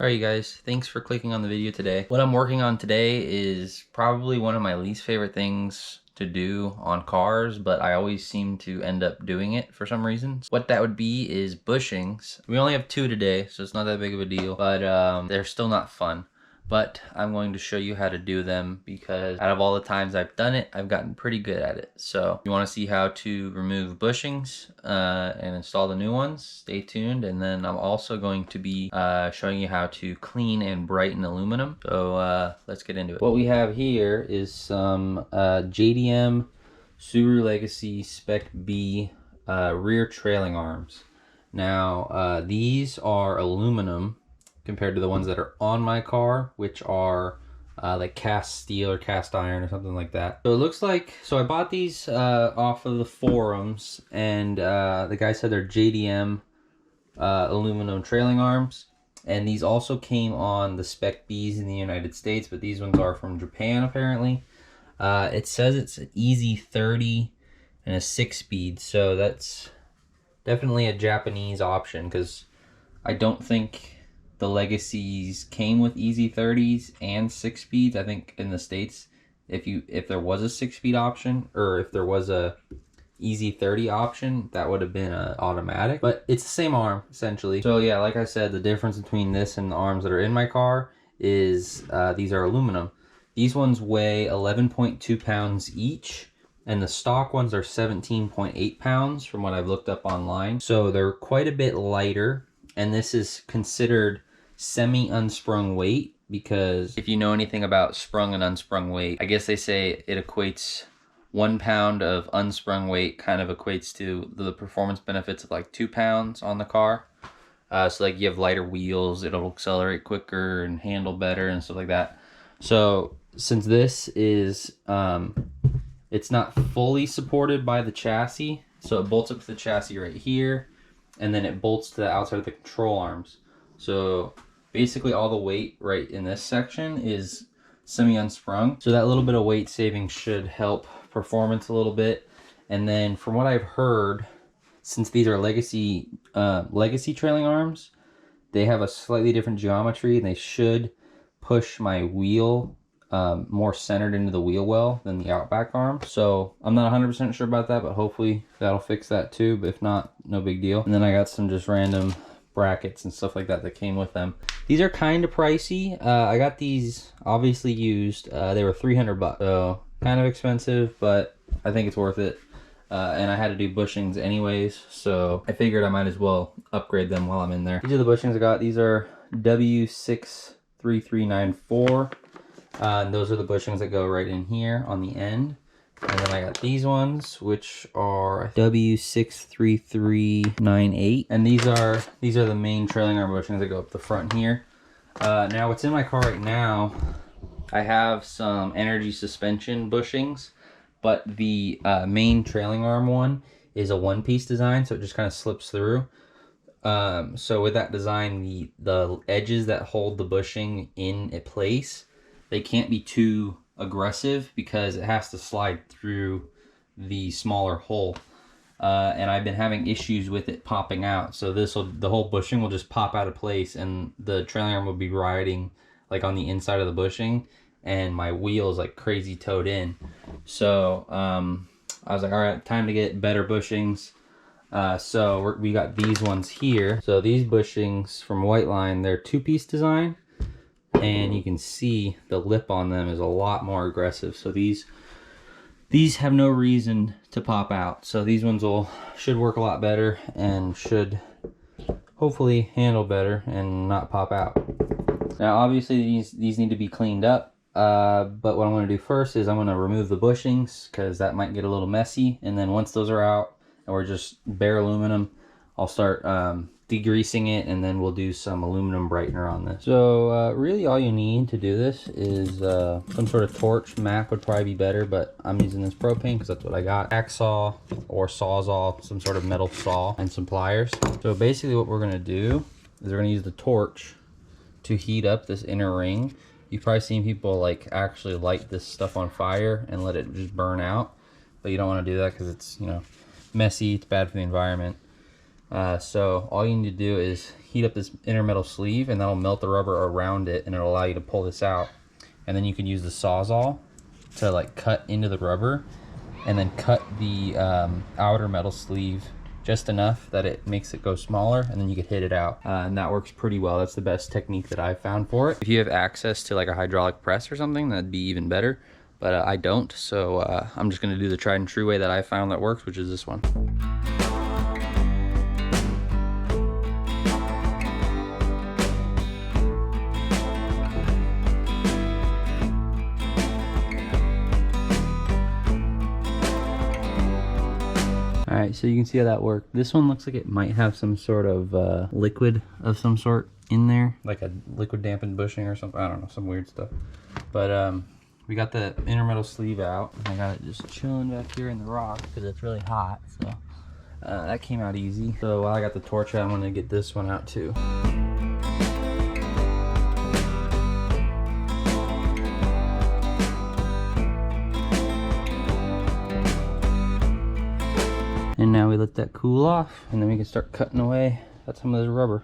Alright you guys, thanks for clicking on the video today. What I'm working on today is probably one of my least favorite things to do on cars, but I always seem to end up doing it for some reason. What that would be is bushings. We only have 2 today, so it's not that big of a deal, but they're still not fun. But I'm going to show you how to do them because out of all the times I've done it, I've gotten pretty good at it. So if you want to see how to remove bushings and install the new ones, stay tuned. And then I'm also going to be showing you how to clean and brighten aluminum. So let's get into it. What we have here is some JDM Subaru Legacy Spec B rear trailing arms. Now these are aluminum compared to the ones that are on my car, which are like cast steel or cast iron or something like that. So it looks like, so I bought these off of the forums, and the guy said they're JDM aluminum trailing arms, and these also came on the Spec Bs in the United States, but these ones are from Japan apparently. It says it's an easy 30 and a 6-speed, so that's definitely a Japanese option because I don't think the Legacies came with easy 30s and 6-speeds. I think in the States, if there was a 6-speed option, or if there was a easy 30 option, that would have been an automatic. But it's the same arm essentially. So yeah, like I said, the difference between this and the arms that are in my car is these are aluminum. These ones weigh 11.2 pounds each, and the stock ones are 17.8 pounds from what I've looked up online. So they're quite a bit lighter, and this is considered semi-unsprung weight, because if you know anything about sprung and unsprung weight, I guess they say it equates 1 pound of unsprung weight kind of equates to the performance benefits of like 2 pounds on the car. So like you have lighter wheels, it'll accelerate quicker and handle better and stuff like that. So since this is it's not fully supported by the chassis, so it bolts up to the chassis right here, and then it bolts to the outside of the control arms. So basically all the weight right in this section is semi-unsprung. So that little bit of weight saving should help performance a little bit. And then from what I've heard, since these are legacy trailing arms, they have a slightly different geometry, and they should push my wheel more centered into the wheel well than the Outback arm. So I'm not 100% sure about that, but hopefully that'll fix that too. But if not, no big deal. And then I got some just random brackets and stuff like that that came with them. These are kind of pricey. I got these obviously used. They were 300 bucks, so kind of expensive, but I think it's worth it. And I had to do bushings anyways, so I figured I might as well upgrade them while I'm in there. These are the bushings I got. These are W63394. And those are the bushings that go right in here on the end. And then I got these ones, which are W63398, and these are the main trailing arm bushings that go up the front here. Now what's in my car right now, I have some energy suspension bushings, but the main trailing arm one is a one-piece design, so it just kind of slips through. So with that design, the edges that hold the bushing in place, they can't be too aggressive because it has to slide through the smaller hole, and I've been having issues with it popping out. So the whole bushing will just pop out of place, and the trailing arm will be riding like on the inside of the bushing, and my wheel is like crazy towed in. So I was like, all right, time to get better bushings. So we got these ones here. So these bushings from Whiteline, they're 2-piece design, and you can see the lip on them is a lot more aggressive. So these have no reason to pop out. So these ones should work a lot better and should hopefully handle better and not pop out. Now obviously these need to be cleaned up, but what I'm going to do first is I'm going to remove the bushings because that might get a little messy. And then once those are out and we're just bare aluminum, I'll start degreasing it, and then we'll do some aluminum brightener on this. So really all you need to do this is some sort of torch. Map would probably be better, but I'm using this propane because that's what I got. Hacksaw or sawzall, some sort of metal saw, and some pliers. So basically what we're going to do is we're going to use the torch to heat up this inner ring. You've probably seen people like actually light this stuff on fire and let it just burn out, but you don't want to do that because it's, you know, messy, it's bad for the environment. So all you need to do is heat up this inner metal sleeve, and that'll melt the rubber around it, and it'll allow you to pull this out. And then you can use the Sawzall to like cut into the rubber, and then cut the outer metal sleeve just enough that it makes it go smaller, and then you could hit it out. And that works pretty well. That's the best technique that I've found for it. If you have access to like a hydraulic press or something, that'd be even better. But I don't, so I'm just gonna do the tried and true way that I found that works, which is this one. Alright, so you can see how that worked. This one looks like it might have some sort of liquid of some sort in there. Like a liquid dampened bushing or something. I don't know, some weird stuff. But we got the inner metal sleeve out. I got it just chilling back here in the rock because it's really hot. So that came out easy. So while I got the torch out, I'm going to get this one out too. And now we let that cool off, and then we can start cutting away at some of this rubber.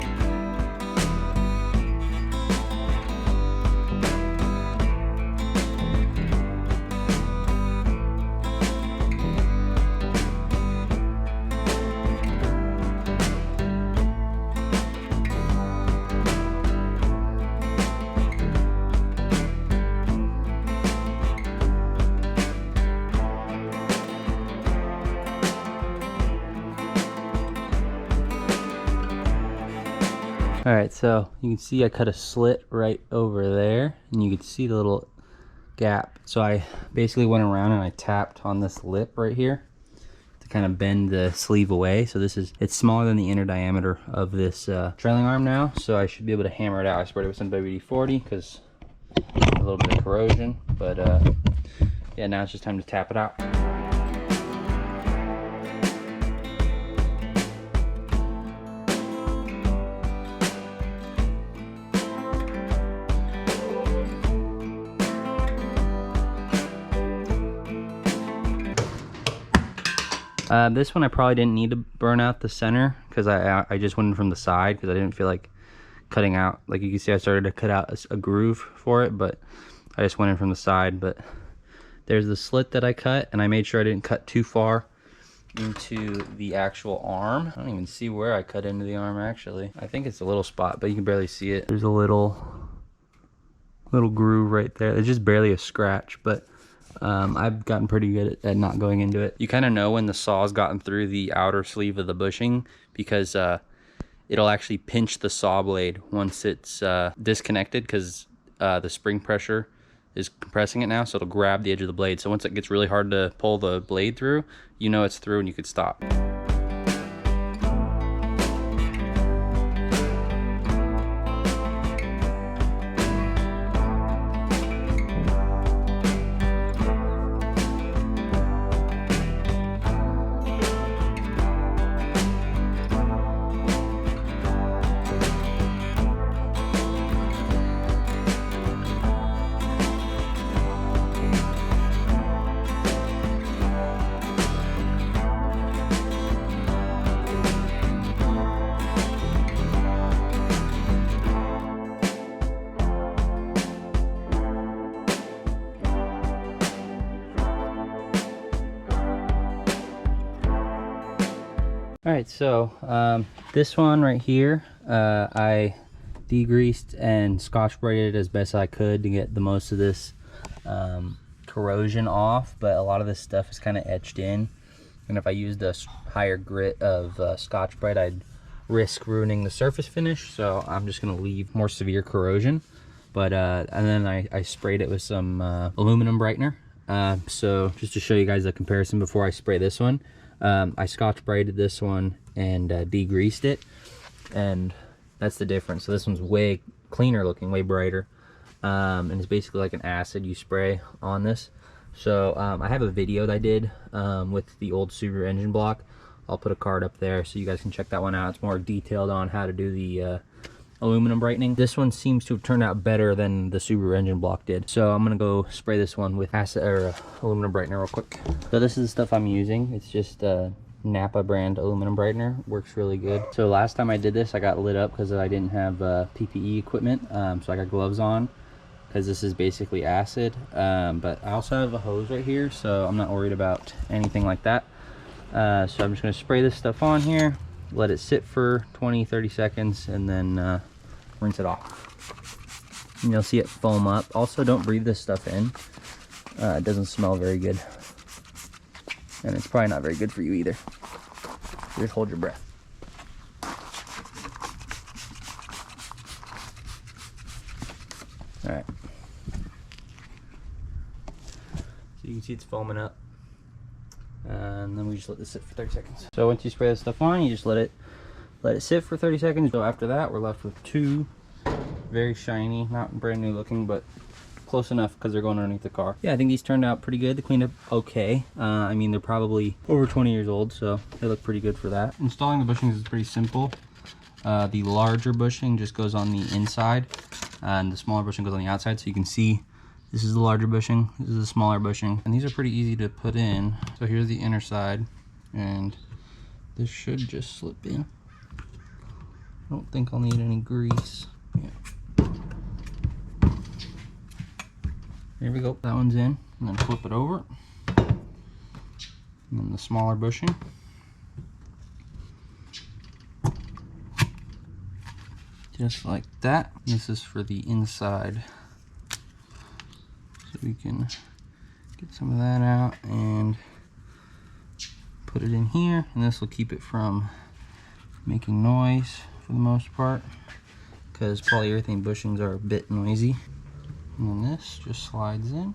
All right, so you can see I cut a slit right over there, and you can see the little gap. So I basically went around and I tapped on this lip right here to kind of bend the sleeve away. So it's smaller than the inner diameter of this trailing arm now, so I should be able to hammer it out. I sprayed it with some WD-40 because a little bit of corrosion, but yeah, now it's just time to tap it out. This one I probably didn't need to burn out the center because I just went in from the side because I didn't feel like cutting out. Like you can see, I started to cut out a groove for it, but I just went in from the side. But there's the slit that I cut, and I made sure I didn't cut too far into the actual arm. I don't even see where I cut into the arm actually. I think it's a little spot, but you can barely see it. There's a little groove right there. It's just barely a scratch, but I've gotten pretty good at not going into it. You kind of know when the saw's gotten through the outer sleeve of the bushing because it'll actually pinch the saw blade once it's disconnected because the spring pressure is compressing it now, so it'll grab the edge of the blade. So once it gets really hard to pull the blade through, you know it's through and you could stop. Alright, so this one right here, I degreased and scotch-brighteted as best I could to get the most of this corrosion off, but a lot of this stuff is kind of etched in, and if I used a higher grit of Scotch-Brite, I'd risk ruining the surface finish, so I'm just going to leave more severe corrosion. But and then I sprayed it with some aluminum brightener. So just to show you guys the comparison before I spray this one, I Scotch-Brited this one and degreased it, and that's the difference. So this one's way cleaner looking, way brighter, and it's basically like an acid you spray on this. So I have a video that I did with the old Subaru engine block. I'll put a card up there so you guys can check that one out. It's more detailed on how to do the aluminum brightening. This one seems to have turned out better than the Subaru engine block did. So I'm gonna go spray this one with acid or aluminum brightener real quick. So this is the stuff I'm using. It's just Napa brand aluminum brightener. Works really good. So last time I did this, I got lit up because I didn't have PPE equipment. So I got gloves on because this is basically acid. But I also have a hose right here, so I'm not worried about anything like that. So I'm just going to spray this stuff on here, let it sit for 20-30 seconds, and then rinse it off. And you'll see it foam up. Also, don't breathe this stuff in. It doesn't smell very good. And it's probably not very good for you either. Just hold your breath. Alright. So you can see it's foaming up. And then we just let this sit for 30 seconds. So once you spray this stuff on, you just let it sit for 30 seconds. So after that, we're left with two very shiny, not brand new looking, but close enough because they're going underneath the car. Yeah, I think these turned out pretty good. They cleaned up okay. I mean, they're probably over 20 years old, so they look pretty good for that. Installing the bushings is pretty simple. The larger bushing just goes on the inside, and the smaller bushing goes on the outside. So you can see this is the larger bushing, this is the smaller bushing, and these are pretty easy to put in. So here's the inner side, and this should just slip in. I don't think I'll need any grease. Yeah. Here we go. That one's in, and then flip it over. And then the smaller bushing. Just like that. This is for the inside. So we can get some of that out and put it in here. And this will keep it from making noise for the most part, because polyurethane bushings are a bit noisy. And then this just slides in.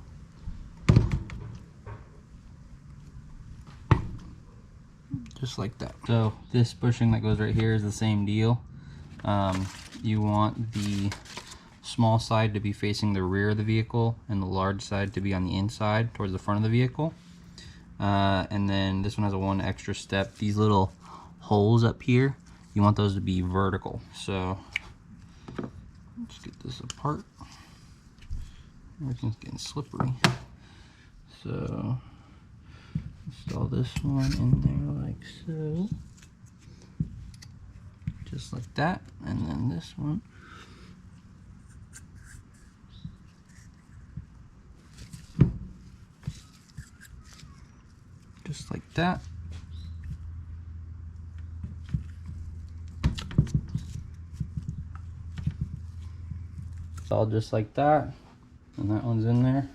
Just like that. So this bushing that goes right here is the same deal. You want the small side to be facing the rear of the vehicle and the large side to be on the inside towards the front of the vehicle. And then this one has a one extra step. These little holes up here, you want those to be vertical. So let's get this apart. Everything's getting slippery. So install this one in there like so. Just like that. And then this one. Just like that. It's all just like that. And that one's in there.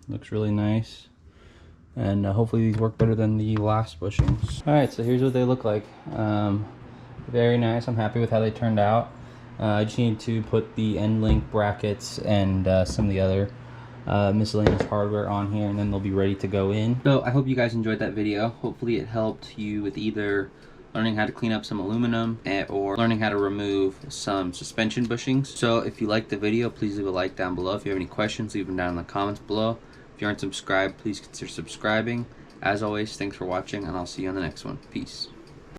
Looks really nice. And hopefully these work better than the last bushings. Alright, so here's what they look like. Very nice. I'm happy with how they turned out. I just need to put the end link brackets and some of the other miscellaneous hardware on here, and then they'll be ready to go in. So I hope you guys enjoyed that video. Hopefully it helped you with either learning how to clean up some aluminum or learning how to remove some suspension bushings. So if you liked the video, please leave a like down below. If you have any questions, leave them down in the comments below. If you aren't subscribed, please consider subscribing. As always, thanks for watching, and I'll see you on the next one. Peace.